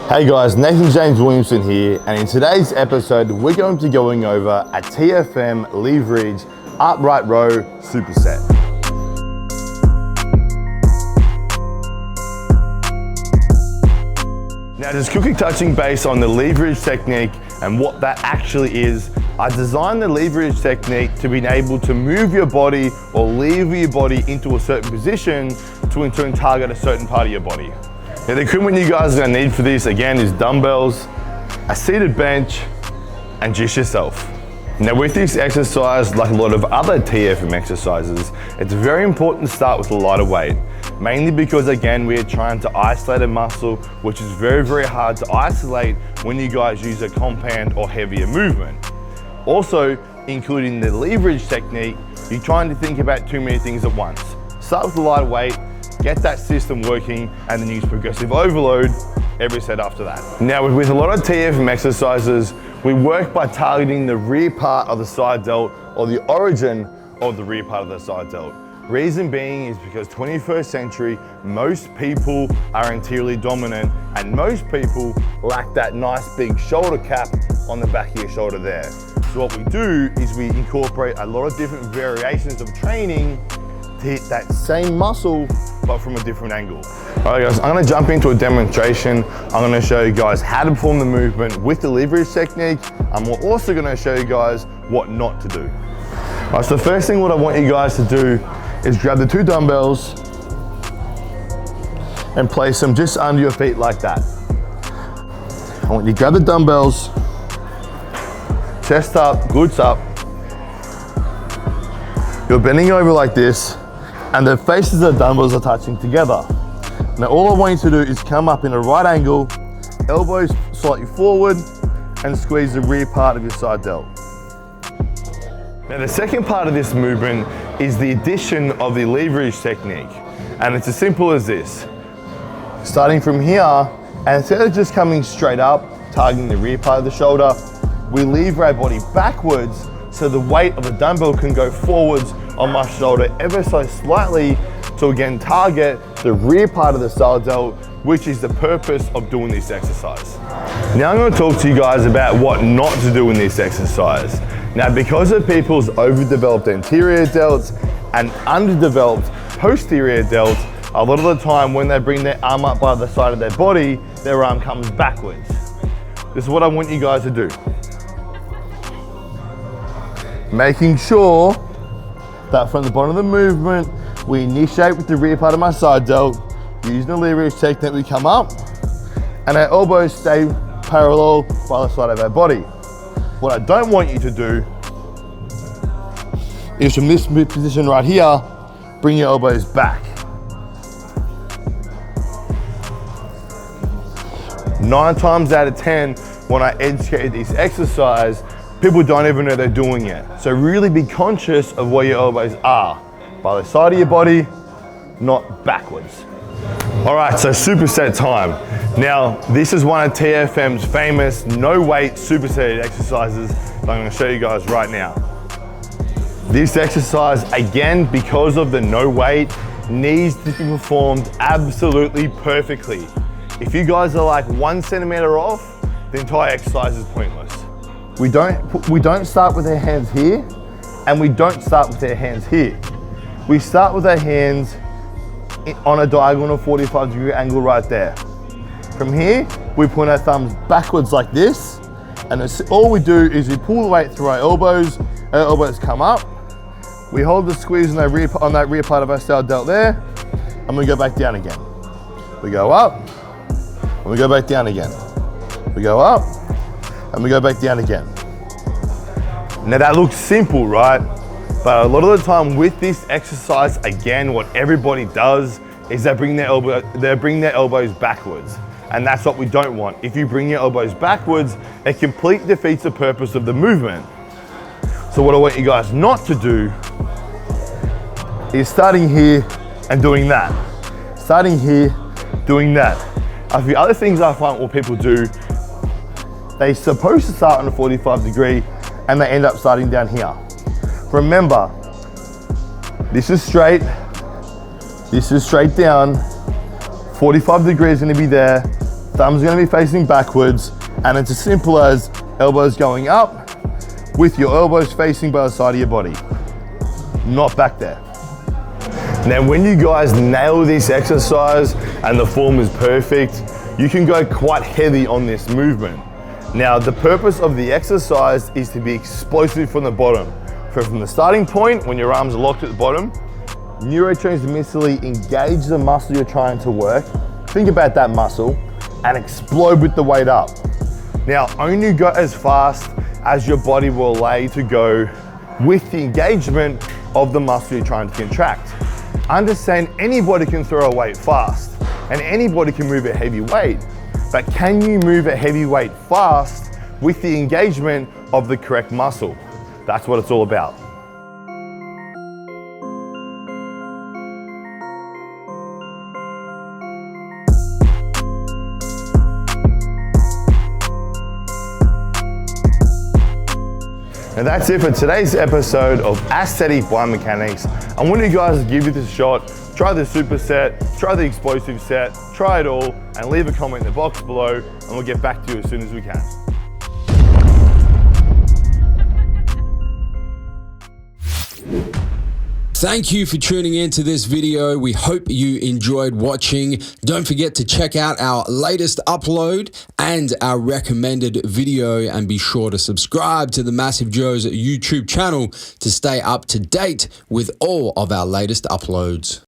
Hey guys, Nathan James Williamson here, and in today's episode, we're going to be going over a TFM Levered Upright Row Superset. Now, just quickly touching base on the leverage technique and what that actually is, I designed the leverage technique to be able to move your body or lever your body into a certain position to in turn target a certain part of your body. Now, the equipment you guys are gonna need for this, again, is dumbbells, a seated bench, and just yourself. Now, with this exercise, like a lot of other TFM exercises, it's very important to start with a lighter weight, mainly because, again, we're trying to isolate a muscle, which is very, very hard to isolate when you guys use a compound or heavier movement. Also, including the leverage technique, you're trying to think about too many things at once. Start with a lighter weight, get that system working, and then use progressive overload every set after that. Now, with a lot of TFM exercises, we work by targeting the rear part of the side delt or the origin of the rear part of the side delt. Reason being is because 21st century, most people are anteriorly dominant and most people lack that nice big shoulder cap on the back of your shoulder there. So what we do is we incorporate a lot of different variations of training to hit that same muscle, but from a different angle. All right guys, I'm gonna jump into a demonstration. I'm gonna show you guys how to perform the movement with the leverage technique. And we're also gonna show you guys what not to do. All right, so the first thing what I want you guys to do is grab the two dumbbells and place them just under your feet like that. I want you to grab the dumbbells, chest up, glutes up. You're bending over like this, and the faces of the dumbbells are touching together. Now all I want you to do is come up in a right angle, elbows slightly forward, and squeeze the rear part of your side delt. Now the second part of this movement is the addition of the leverage technique. And it's as simple as this. Starting from here, and instead of just coming straight up, targeting the rear part of the shoulder, we lever our body backwards so the weight of the dumbbell can go forwards on my shoulder ever so slightly to again target the rear part of the side delt, which is the purpose of doing this exercise. Now I'm going to talk to you guys about what not to do in this exercise. Now, because of people's overdeveloped anterior delts and underdeveloped posterior delts, a lot of the time when they bring their arm up by the side of their body, their arm comes backwards. This is what I want you guys to do. Making sure that from the bottom of the movement, we initiate with the rear part of my side delt, using the leverage technique, we come up, and our elbows stay parallel by the side of our body. What I don't want you to do is from this position right here, bring your elbows back. 9 times out of 10, when I educate this exercise, people don't even know they're doing it. So really be conscious of where your elbows are, by the side of your body, not backwards. All right, so superset time. Now, this is one of TFM's famous no weight superset exercises that I'm gonna show you guys right now. This exercise, again, because of the no weight, needs to be performed absolutely perfectly. If you guys are like 1 centimeter off, the entire exercise is pointless. We don't start with our hands here, and we don't start with our hands here. We start with our hands on a diagonal 45-degree angle right there. From here, we point our thumbs backwards like this, and all we do is we pull the weight through our elbows come up, we hold the squeeze on that rear part of our side delt there, and we go back down again. We go up, and we go back down again. We go up, and we go back down again. Now that looks simple, right? But a lot of the time with this exercise, again, what everybody does is they bring their elbows backwards. And that's what we don't want. If you bring your elbows backwards, it completely defeats the purpose of the movement. So what I want you guys not to do is starting here and doing that. Starting here, doing that. A few other things I find what people do, they're supposed to start on a 45 degree and they end up starting down here. Remember, this is straight down, 45 degrees is gonna be there, thumb's gonna be facing backwards, and it's as simple as elbows going up with your elbows facing by the side of your body, not back there. Now, when you guys nail this exercise and the form is perfect, you can go quite heavy on this movement. Now, the purpose of the exercise is to be explosive from the bottom. So from the starting point, when your arms are locked at the bottom, neurotransmissively engage the muscle you're trying to work, think about that muscle, and explode with the weight up. Now, only go as fast as your body will allow you to go with the engagement of the muscle you're trying to contract. Understand anybody can throw a weight fast and anybody can move a heavy weight, but can you move a heavy weight fast with the engagement of the correct muscle? That's what it's all about. And that's it for today's episode of Aesthetic Biomechanics. I want you guys to give this a shot. Try the superset, try the explosive set, try it all, and leave a comment in the box below, and we'll get back to you as soon as we can. Thank you for tuning in to this video. We hope you enjoyed watching. Don't forget to check out our latest upload and our recommended video, and be sure to subscribe to the Massive Joe's YouTube channel to stay up to date with all of our latest uploads.